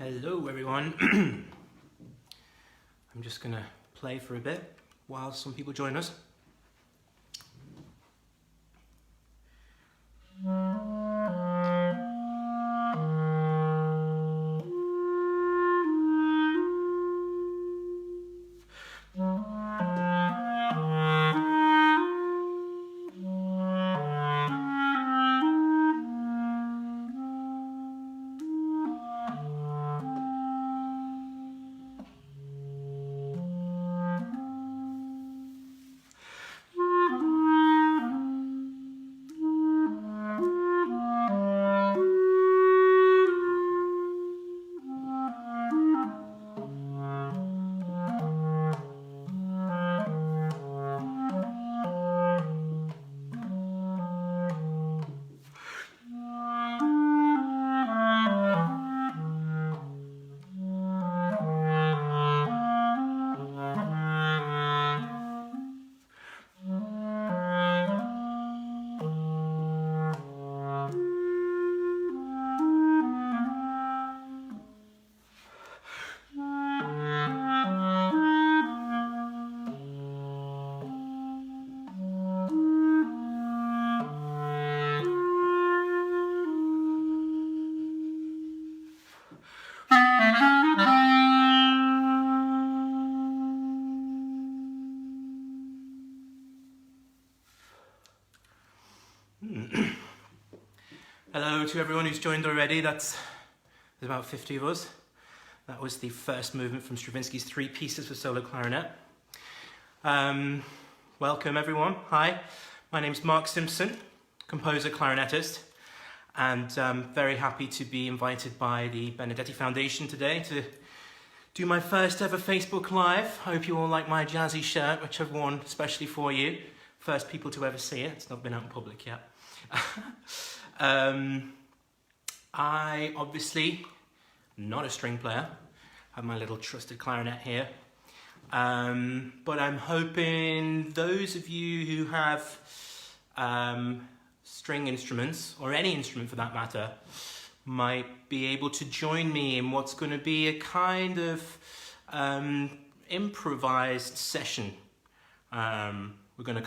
Hello everyone. I'm just gonna play for a bit while some people join us. Hello to everyone who's joined already. There's about 50 of us. That was the first movement from Stravinsky's 3 Pieces for solo clarinet. Welcome everyone. Hi, my name's Mark Simpson, composer, clarinetist, and very happy to be invited by the Benedetti Foundation today to do my first ever Facebook Live. Hope you all like my jazzy shirt, which I've worn especially for you. First people to ever see it. It's not been out in public yet. I obviously not a string player. I have my little trusted clarinet here. But I'm hoping those of you who have string instruments, or any instrument for that matter, might be able to join me in what's going to be a kind of improvised session. We're going to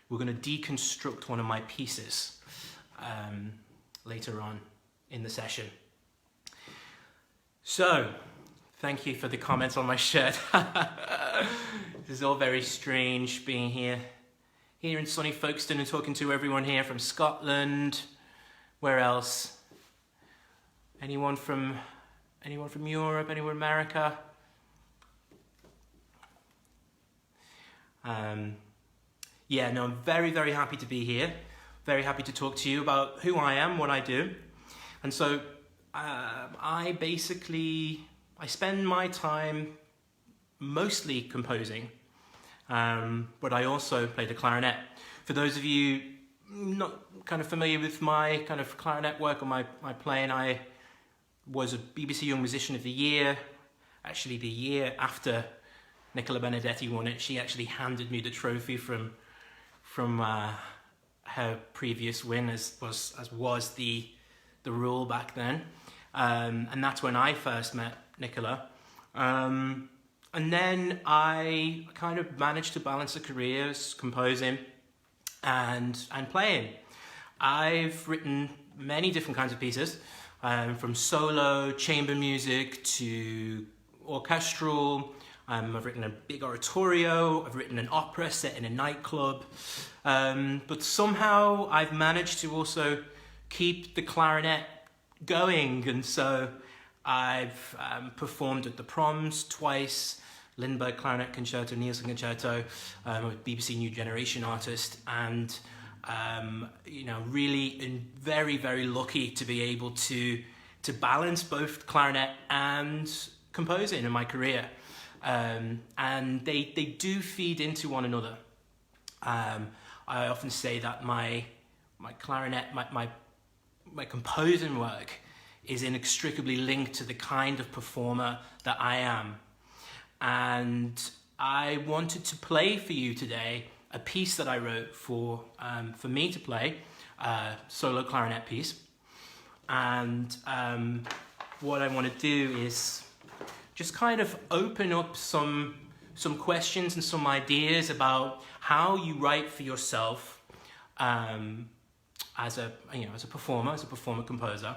deconstruct one of my pieces later on in the session. So, thank you for the comments on my shirt. This is all very strange being here in sunny Folkestone and talking to everyone here from Scotland. Where else? Anyone from Europe? Anyone America? Yeah, no, I'm very, very happy to be here. Very happy to talk to you about who I am, what I do. And so I spend my time mostly composing, but I also play the clarinet. For those of you not kind of familiar with my kind of clarinet work or my playing, I was a BBC Young Musician of the Year. Actually, the year after Nicola Benedetti won it, she actually handed me the trophy from her previous win, as was the rule back then, and that's when I first met Nicola, and then I kind of managed to balance a career as composing and playing. I've written many different kinds of pieces, from solo, chamber music to orchestral. I've written a big oratorio, I've written an opera set in a nightclub, but somehow I've managed to also keep the clarinet going, and so I've performed at the Proms twice, Lindbergh Clarinet Concerto, Nielsen Concerto, I'm a BBC New Generation artist, and really very, very lucky to be able to balance both clarinet and composing in my career. And they do feed into one another. I often say that my clarinet, my composing work is inextricably linked to the kind of performer that I am. And I wanted to play for you today a piece that I wrote for me to play, a solo clarinet piece. And what I want to do is just kind of open up some questions and some ideas about how you write for yourself as a performer composer,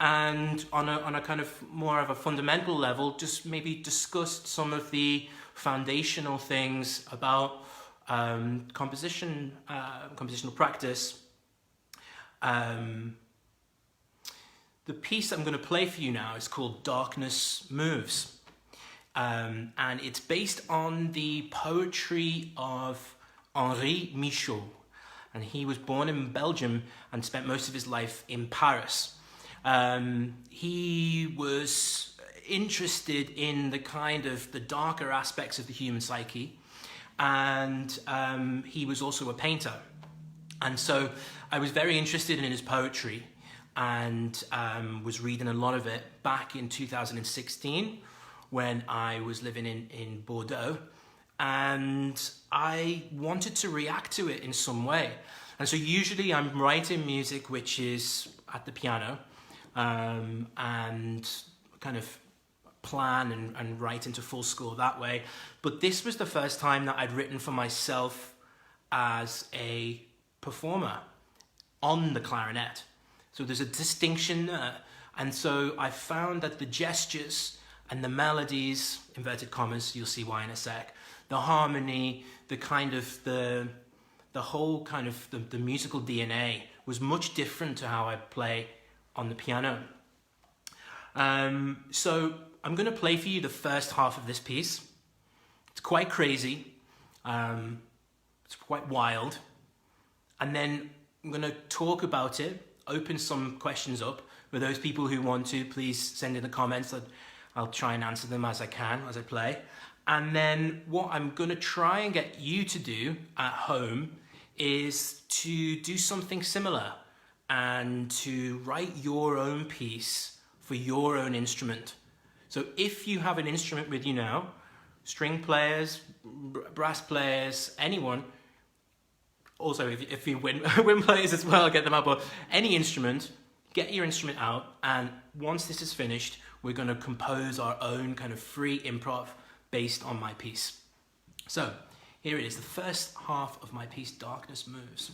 and on a kind of more of a fundamental level, just maybe discuss some of the foundational things about compositional practice. The piece I'm going to play for you now is called Darkness Moves, and it's based on the poetry of Henri Michaud, and he was born in Belgium and spent most of his life in Paris. He was interested in the darker aspects of the human psyche, and he was also a painter. And so I was very interested in his poetry, and was reading a lot of it back in 2016 when I was living in Bordeaux, and I wanted to react to it in some way. And so usually I'm writing music which is at the piano, and kind of plan and write into full score that way. But this was the first time that I'd written for myself as a performer on the clarinet. So there's a distinction there. And so I found that the gestures and the melodies, inverted commas, you'll see why in a sec, the harmony, the whole kind of the musical DNA was much different to how I play on the piano. So I'm going to play for you the first half of this piece. It's quite crazy. It's quite wild. And then I'm going to talk about it, open some questions up. For those people who want to, please send in the comments. I'll try and answer them as I can, as I play. And then what I'm going to try and get you to do at home is to do something similar and to write your own piece for your own instrument. So if you have an instrument with you now, string players, brass players, anyone, also if you wind players as well, get them out, but any instrument, get your instrument out, and once this is finished, we're going to compose our own kind of free improv based on my piece. So here it is, the first half of my piece, Darkness Moves.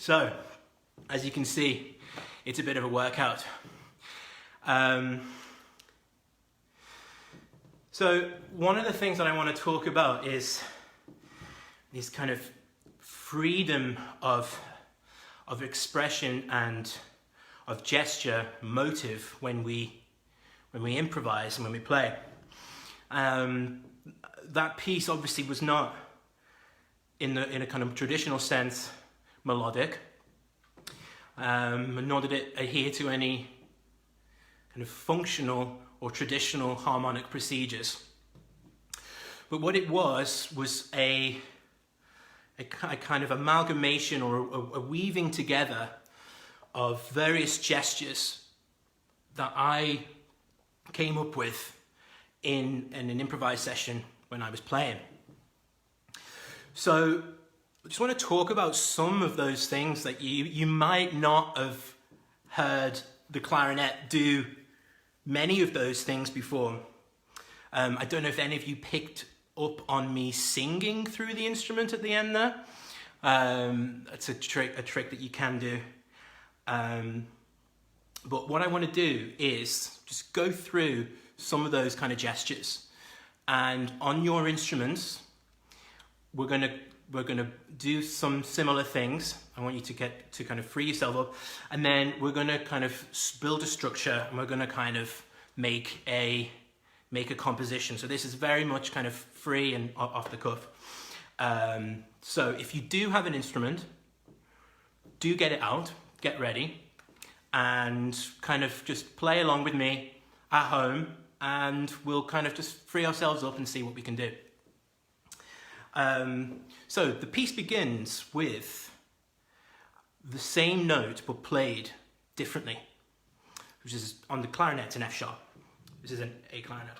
So, as you can see, it's a bit of a workout. So one of the things that I want to talk about is this kind of freedom of expression and of gesture, motive when we improvise and when we play. That piece obviously was not in a kind of traditional sense melodic, nor did it adhere to any kind of functional or traditional harmonic procedures. But what it was a kind of amalgamation or a weaving together of various gestures that I came up with in an improvised session when I was playing. So I just want to talk about some of those things that you might not have heard the clarinet do many of those things before. I don't know if any of you picked up on me singing through the instrument at the end there. It's a trick that you can do. But what I want to do is just go through some of those kind of gestures, and on your instruments, we're gonna do some similar things. I want you to get to kind of free yourself up, and then we're gonna kind of build a structure, and we're gonna kind of make a composition. So this is very much kind of free and off the cuff. So if you do have an instrument, do get it out, get ready, and kind of just play along with me at home, and we'll kind of just free ourselves up and see what we can do. So the piece begins with the same note but played differently, which is on the clarinet, it's an F sharp. This is an A clarinet.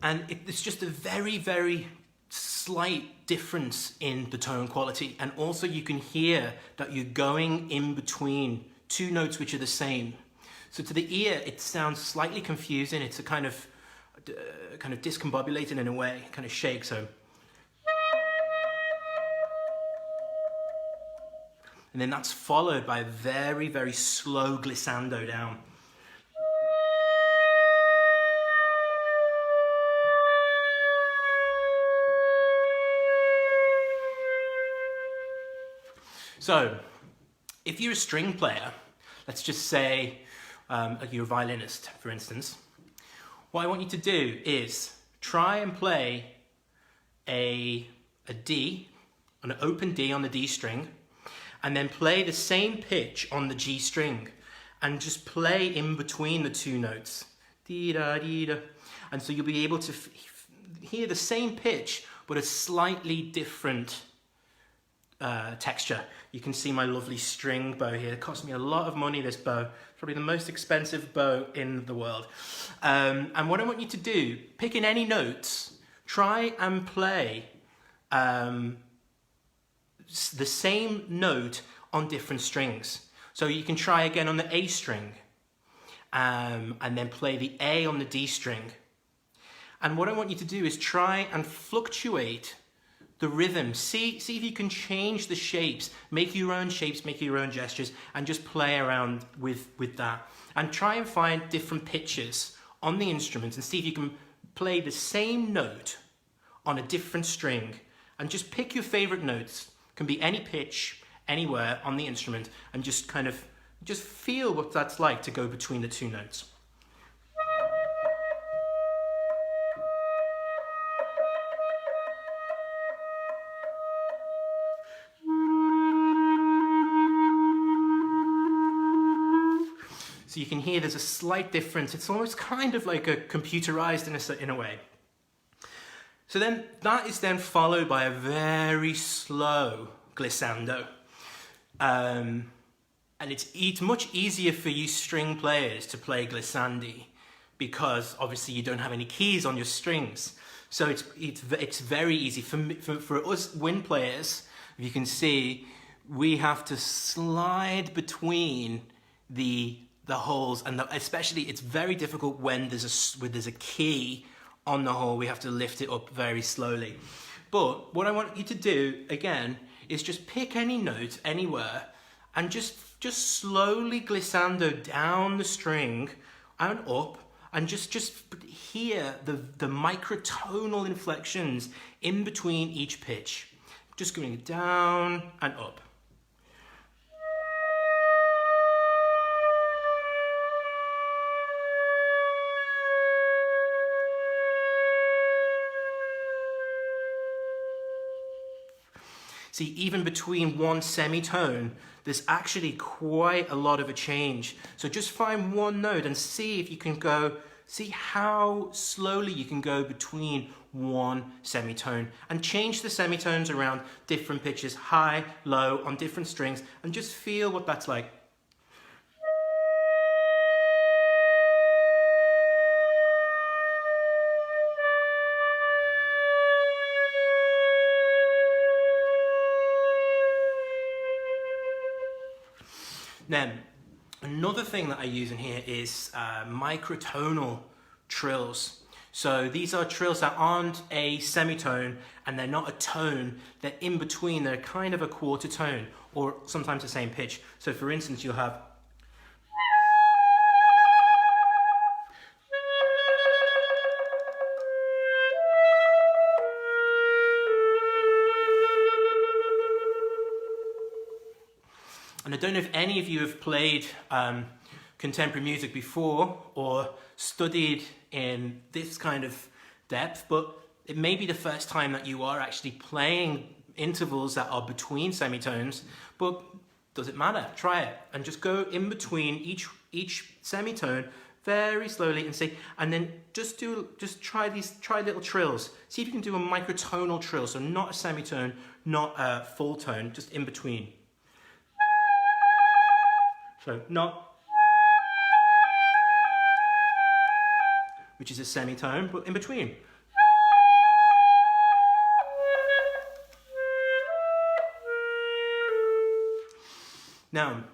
And it's just a very, very slight difference in the tone quality. And also you can hear that you're going in between two notes which are the same. So to the ear, it sounds slightly confusing. It's a kind of discombobulated in a way, kind of shake. So, and then that's followed by a very, very slow glissando down. So, if you're a string player, let's just say you're a violinist, for instance, what I want you to do is try and play a D, an open D on the D string, and then play the same pitch on the G string, and just play in between the two notes. Dee-da, dee-da. And so you'll be able to hear the same pitch, but a slightly different texture. You can see my lovely string bow here. It cost me a lot of money, this bow. Probably the most expensive bow in the world. And what I want you to do, pick in any notes, try and play the same note on different strings. So you can try again on the A string, and then play the A on the D string. And what I want you to do is try and fluctuate the rhythm. See if you can change the shapes, make your own shapes, make your own gestures, and just play around with that. And try and find different pitches on the instrument and see if you can play the same note on a different string. And just pick your favorite notes. Can be any pitch, anywhere on the instrument, and just kind of just feel what that's like to go between the two notes. So you can hear there's a slight difference. It's almost kind of like a computerized in a way. So then that is then followed by a very slow glissando. And it's much easier for you string players to play glissandi because obviously you don't have any keys on your strings. So it's very easy. For us wind players, if you can see, we have to slide between the the holes, and especially it's very difficult when there's a key on the hole. We have to lift it up very slowly. But what I want you to do again is just pick any note anywhere and just slowly glissando down the string and up, and just hear the microtonal inflections in between each pitch. Just going down and up. See, even between one semitone, there's actually quite a lot of a change. So just find one note and see if you can see how slowly you can go between one semitone, and change the semitones around different pitches, high, low, on different strings, and just feel what that's like. Then, another thing that I use in here is microtonal trills. So these are trills that aren't a semitone and they're not a tone, they're in between, they're kind of a quarter tone or sometimes the same pitch. So for instance, you'll have and I don't know if any of you have played contemporary music before or studied in this kind of depth, but it may be the first time that you are actually playing intervals that are between semitones, but does it matter? Try it and just go in between each semitone very slowly and see, and then just try little trills. See if you can do a microtonal trill, so not a semitone, not a full tone, just in between. So not, which is a semitone, but in between. Now,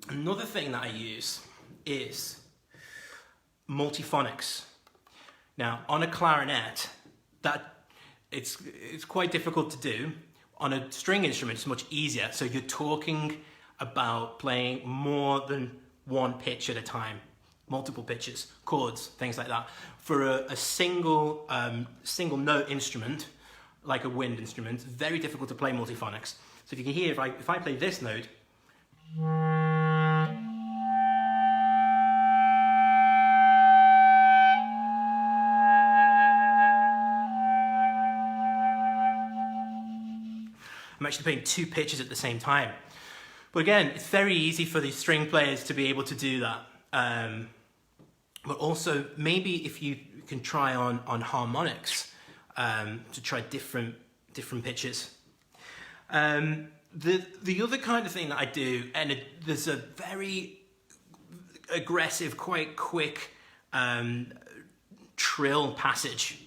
another thing that I use is multiphonics. Now, on a clarinet, it's quite difficult to do. On a string instrument, it's much easier. So you're talking about playing more than one pitch at a time, multiple pitches, chords, things like that. For a single note instrument, like a wind instrument, it's very difficult to play multiphonics. So if you can hear, if I play this note, I'm actually playing two pitches at the same time. But again, it's very easy for the string players to be able to do that. But also, maybe if you can try on harmonics to try different pitches. The other kind of thing that I do, and there's a very aggressive, quite quick trill passage.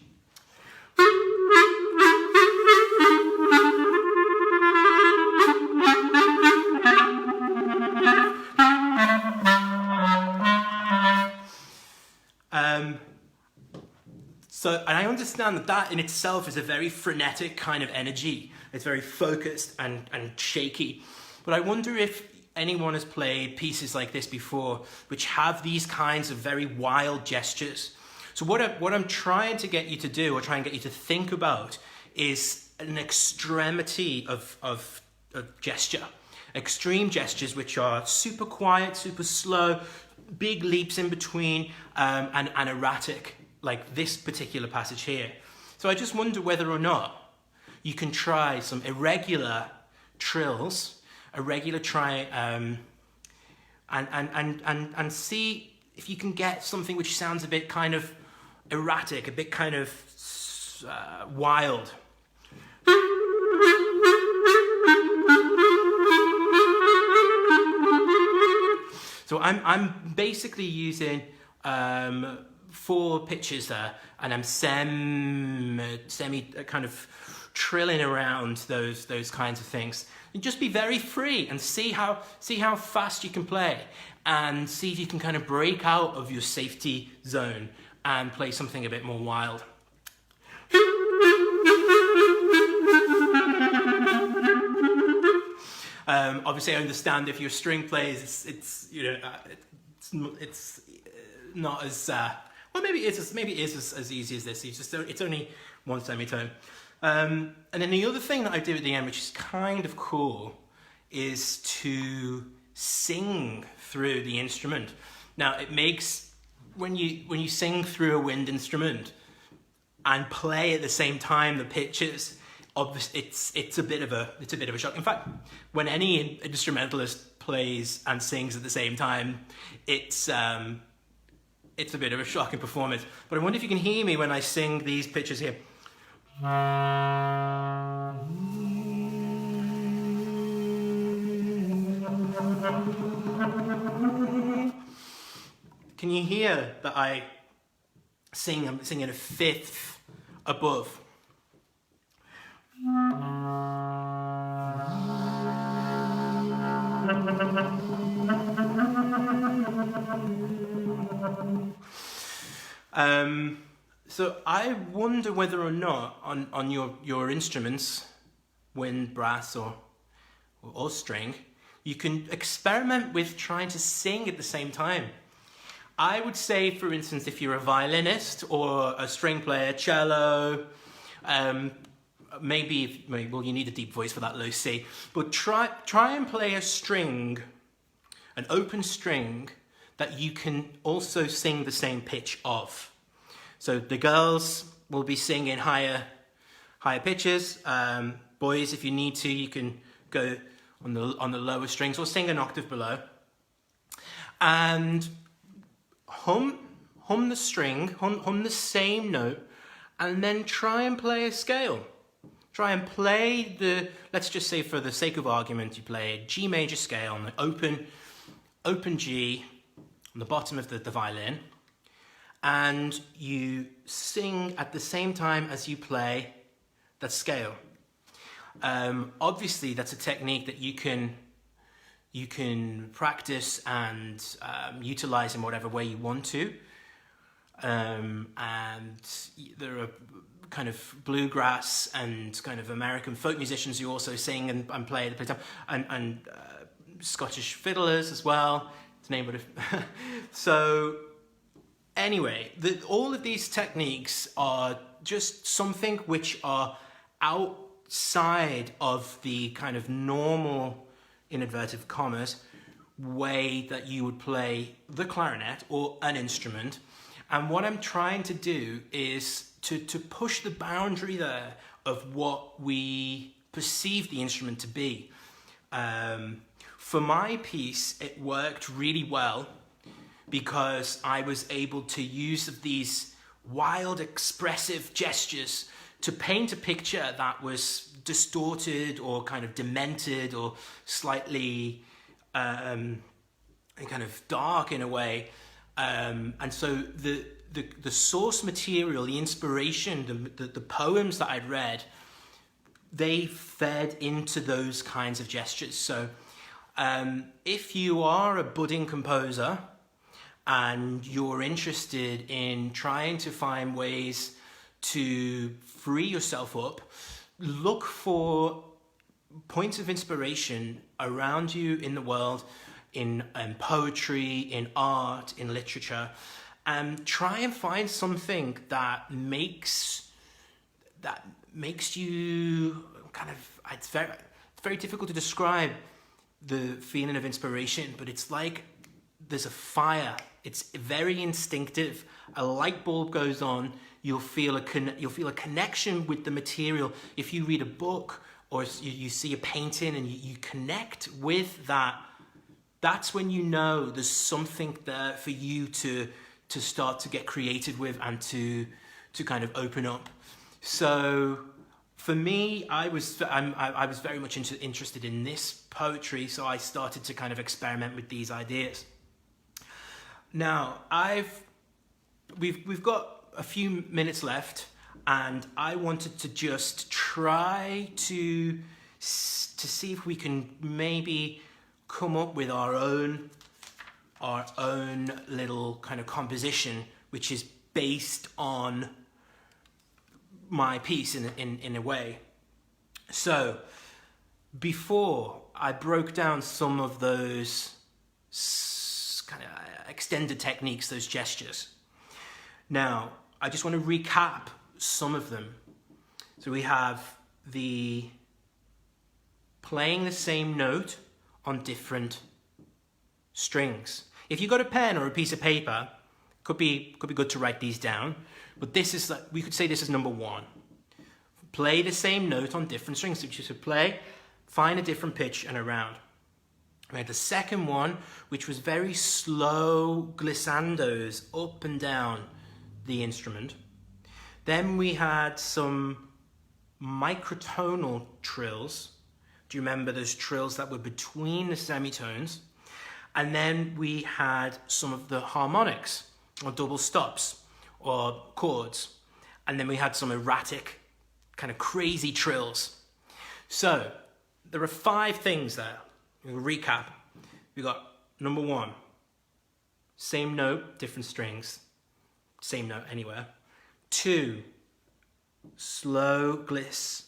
And I understand that in itself is a very frenetic kind of energy. It's very focused and shaky. But I wonder if anyone has played pieces like this before, which have these kinds of very wild gestures. So what I'm trying to get you to do, or try and get you to think about, is an extremity of gesture. Extreme gestures which are super quiet, super slow, big leaps in between, and erratic, like this particular passage here. So I just wonder whether or not you can try some irregular trills, and see if you can get something which sounds a bit kind of erratic, a bit kind of wild. So I'm basically using 4 pitches there, and I'm semi kind of trilling around those kinds of things. And just be very free and see how fast you can play, and see if you can kind of break out of your safety zone and play something a bit more wild. Obviously, I understand if you're string players, it's not as well. Maybe it is as easy as this. It's only one semitone. And then the other thing that I do at the end, which is kind of cool, is to sing through the instrument. Now, it makes when you sing through a wind instrument and play at the same time the pitches, it's a bit of a shock. In fact, when any instrumentalist plays and sings at the same time, it's a bit of a shocking performance. But I wonder if you can hear me when I sing these pitches here. Can you hear that I'm singing a fifth above? So I wonder whether or not on your instruments, wind, brass or string, you can experiment with trying to sing at the same time. I would say, for instance, if you're a violinist or a string player, cello, maybe you need a deep voice for that, Lucy, but try and play a string, an open string that you can also sing the same pitch of. So the girls will be singing higher pitches. Boys, if you need to, you can go on the lower strings or sing an octave below. And hum the string, hum the same note, and then try and play a scale. Try and play let's just say for the sake of argument, you play a G major scale on the open G on the bottom of the violin, and you sing at the same time as you play that scale. Obviously, that's a technique that you can practice and utilize in whatever way you want to. And there are kind of bluegrass and kind of American folk musicians who also sing and play at the same time, and Scottish fiddlers as well, to name it. So anyway, all of these techniques are just something which are outside of the kind of normal, in inverted commas, way that you would play the clarinet or an instrument. And what I'm trying to do is to push the boundary there of what we perceive the instrument to be. For my piece, it worked really well because I was able to use these wild, expressive gestures to paint a picture that was distorted or kind of demented or slightly kind of dark in a way. And so the source material, the inspiration, the poems that I'd read, they fed into those kinds of gestures. So if you are a budding composer and you're interested in trying to find ways to free yourself up, look for points of inspiration around you in the world, in poetry, in art, in literature, and try and find something that makes you kind of, it's very difficult to describe the feeling of inspiration, but it's like there's a fire. It's very instinctive. A light bulb goes on. You'll feel a connection with the material. If you read a book or you see a painting and you connect with that, that's when you know there's something there for you to start to get creative with and to kind of open up. So for me, I was very much interested in this poetry, so I started to kind of experiment with these ideas. Now we've got a few minutes left, and I wanted to just try to see if we can maybe come up with our own little kind of composition, which is based on my piece in a way. So before I broke down some of those kind of extended techniques, those gestures. Now, I just want to recap some of them. So we have the playing the same note on different strings. If you've got a pen or a piece of paper, could be good to write these down. But this is, we could say this is number one. Play the same note on different strings. So you should play, find a different pitch and a round. We had the second one, which was very slow glissandos up and down the instrument. Then we had some microtonal trills. Do you remember those trills that were between the semitones? And then we had some of the harmonics, or double stops, or chords. And then we had some erratic, kind of crazy trills. So there are 5 things there. We'll recap. We got number 1, same note, different strings, same note anywhere. 2, slow gliss.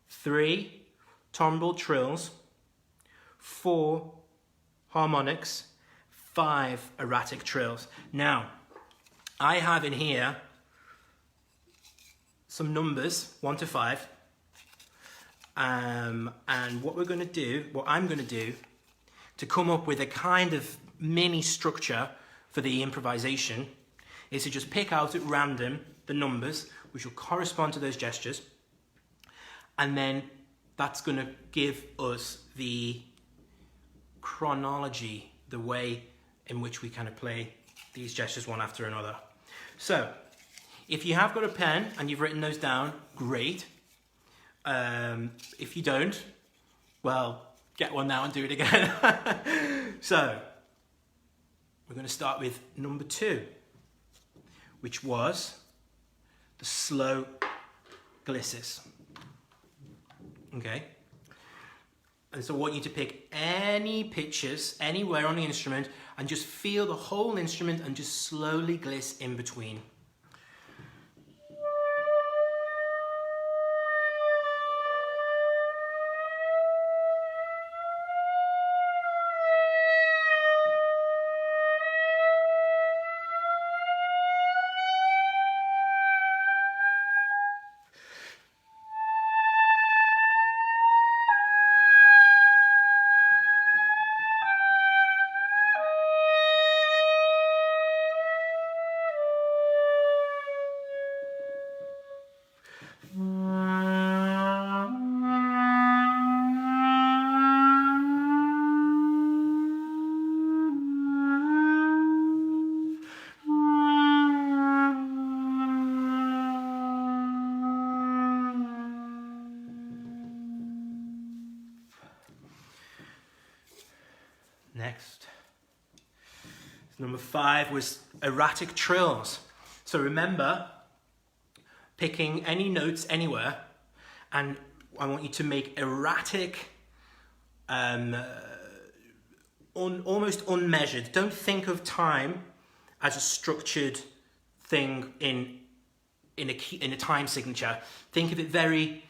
3, tombrel trills. 4, harmonics. 5, erratic trills. Now, I have in here some numbers, 1 to 5. And what I'm going to do to come up with a kind of mini structure for the improvisation is to just pick out at random the numbers which will correspond to those gestures, and then that's going to give us the chronology, the way in which we kind of play these gestures one after another. So if you have got a pen and you've written those down, great. If you don't, well, get one now and do it again. So we're going to start with number 2, which was the slow glisses. Okay? And so I want you to pick any pitches anywhere on the instrument and just feel the whole instrument and just slowly gliss in between. Next, number 5 was erratic trills. So remember, picking any notes anywhere, and I want you to make erratic, almost unmeasured. Don't think of time as a structured thing in a time signature. Think of it very,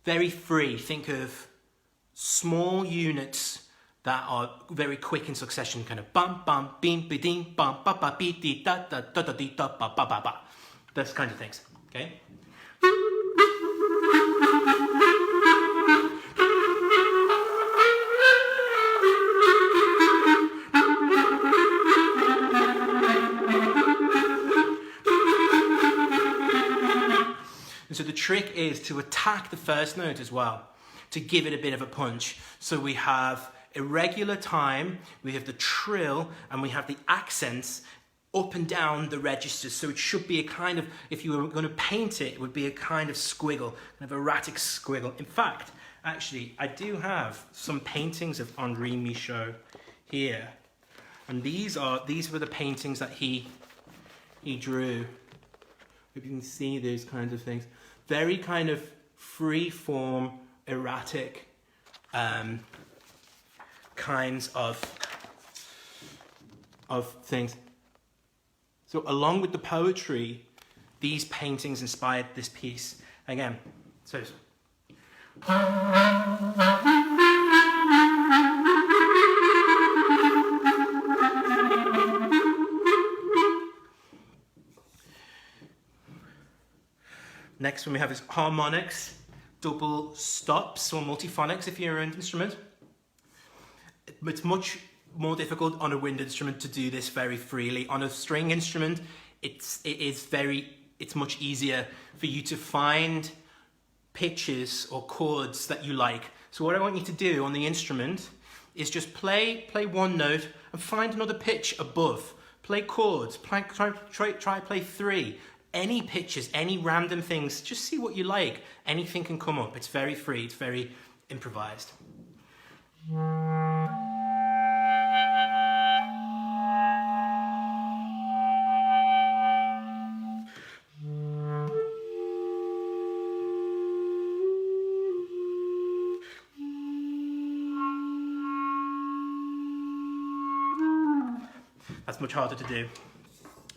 very free. Think of small units that are very quick in succession, kind of bum bum bim biding bum ba ba bi di da da da da di da ba ba ba ba. Those kinds of things. Okay. And so the trick is to attack the first note as well, to give it a bit of a punch. So we have irregular time, we have the trill, and we have the accents up and down the registers. So it should be a kind of, if you were going to paint it, it would be a kind of squiggle, kind of erratic squiggle. In fact, actually, I do have some paintings of Henri Michaud here. And these were the paintings that he drew. Hope you can see those kinds of things. very kind of free form, erratic kinds of things. So along with the poetry, these paintings inspired this piece. Again, so next one we have is harmonics, double stops, or multiphonics if you're an instrument. It's much more difficult on a wind instrument to do this very freely. On a string instrument, it's much easier for you to find pitches or chords that you like. So what I want you to do on the instrument is just play one note and find another pitch above. Play chords, try play 3. Any pitches, any random things, just see what you like. Anything can come up. It's very free, it's very improvised. That's much harder to do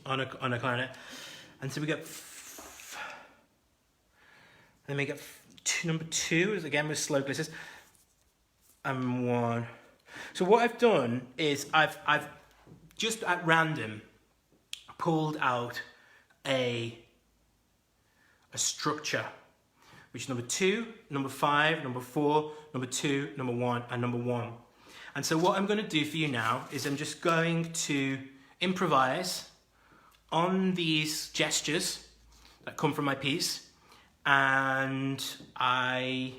on a clarinet. And so we get, then we get number 2 is again with slow glisses, and 1. So what I've done is I've just at random pulled out a structure, which is number 2, number 5, number 4, number 2, number 1, and number 1. And so what I'm going to do for you now is I'm just going to improvise on these gestures that come from my piece, and I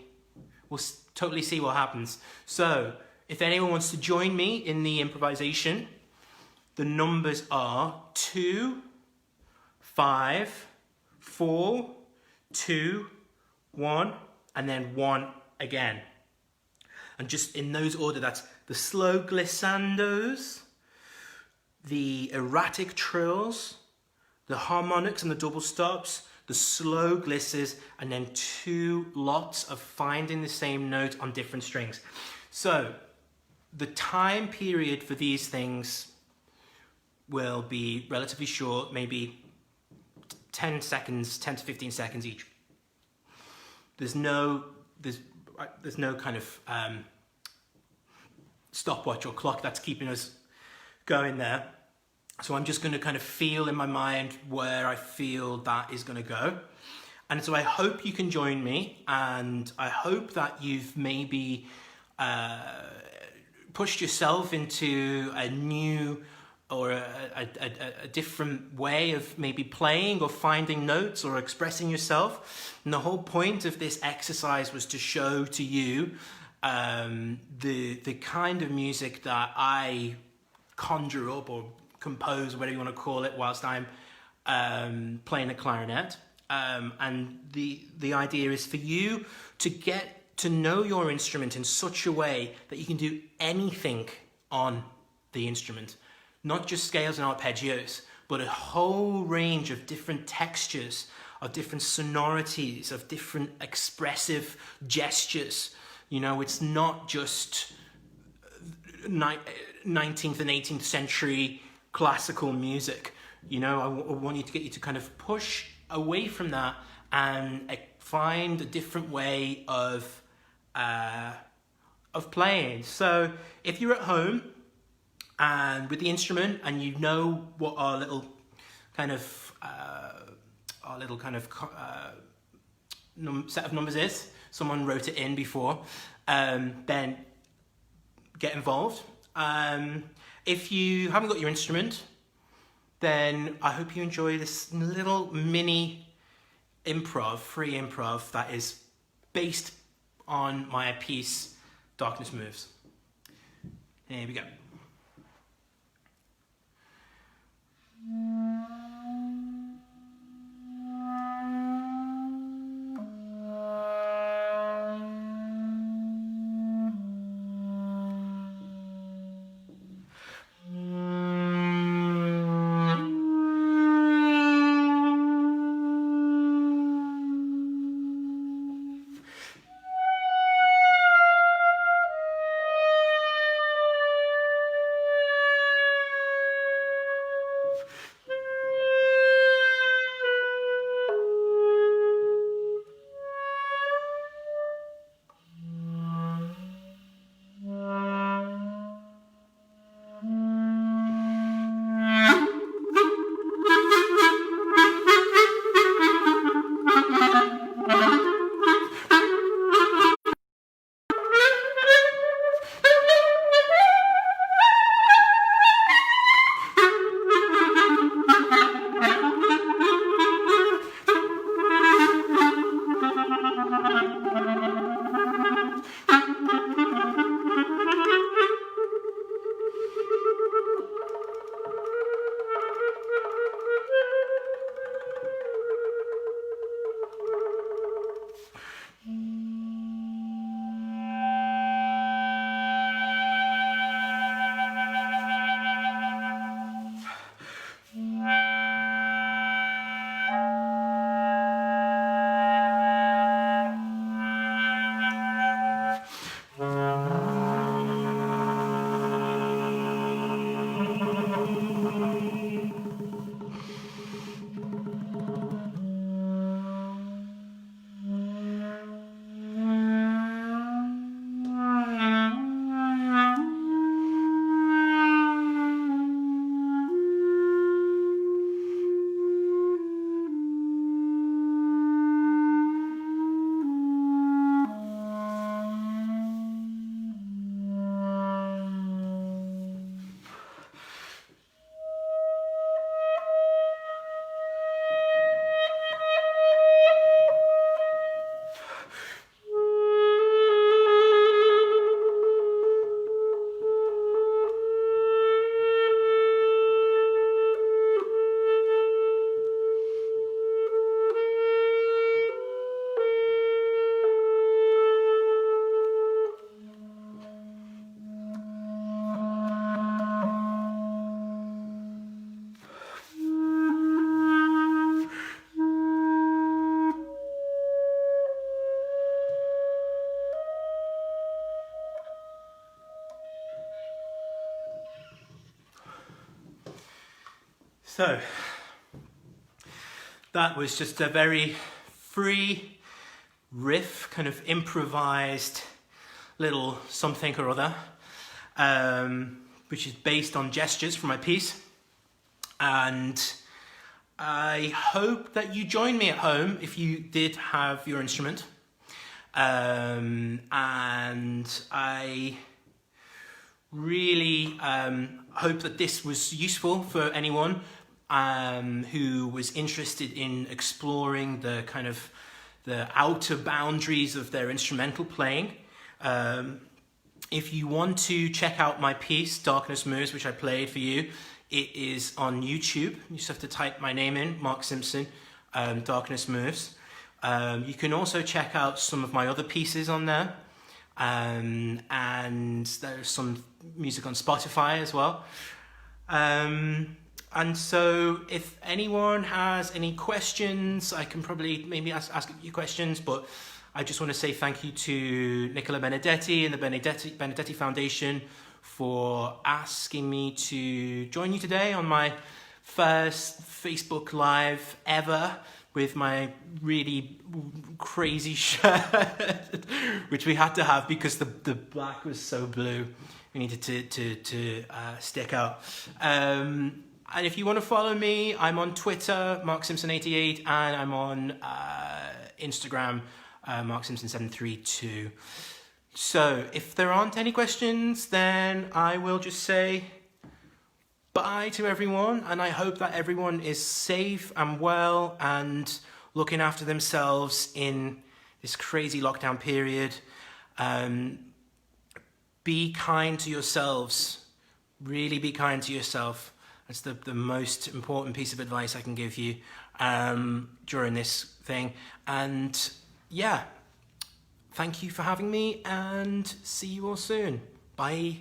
will totally see what happens. So if anyone wants to join me in the improvisation, the numbers are 2, 5, 4, 2, 1, and then 1 again. And just in those order, that's the slow glissandos, the erratic trills, the harmonics and the double stops, the slow glisses, and then 2 lots of finding the same note on different strings. So the time period for these things will be relatively short, maybe 10 seconds, 10 to 15 seconds each. There's no kind of stopwatch or clock that's keeping us going there. So I'm just going to kind of feel in my mind where I feel that is going to go. And so I hope you can join me, and I hope that you've maybe pushed yourself into a new or a different way of maybe playing or finding notes or expressing yourself. And the whole point of this exercise was to show to you the kind of music that I conjure up or compose, or whatever you want to call it, whilst I'm playing the clarinet. And the idea is for you to get to know your instrument in such a way that you can do anything on the instrument. Not just scales and arpeggios, but a whole range of different textures, of different sonorities, of different expressive gestures. You know, it's not just 19th and 18th century classical music. You know, I want you to get you to kind of push away from that and find a different way of playing. So if you're at home and with the instrument and you know what our little kind of set of numbers is, someone wrote it in before, then get involved. If you haven't got your instrument, then I hope you enjoy this little mini improv, free improv, that is based on my piece, Darkness Moves. Here we go. So that was just a very free riff, kind of improvised little something or other, which is based on gestures from my piece. And I hope that you join me at home if you did have your instrument. And I really hope that this was useful for anyone who was interested in exploring the kind of the outer boundaries of their instrumental playing. If you want to check out my piece, Darkness Moves, which I played for you, it is on YouTube. You just have to type my name in, Mark Simpson, Darkness Moves. You can also check out some of my other pieces on there. And there's some music on Spotify as well. And so if anyone has any questions, I can probably maybe ask you questions, but I just want to say thank you to Nicola Benedetti and the Benedetti Foundation for asking me to join you today on my first Facebook Live ever with my really crazy shirt, which we had to have because the black was so blue. We needed to stick out. And if you want to follow me, I'm on Twitter, MarkSimpson88, and I'm on Instagram, MarkSimpson732. So if there aren't any questions, then I will just say bye to everyone, and I hope that everyone is safe and well and looking after themselves in this crazy lockdown period. Be kind to yourselves. Really be kind to yourself. That's the most important piece of advice I can give you during this thing. And yeah, thank you for having me, and see you all soon. Bye.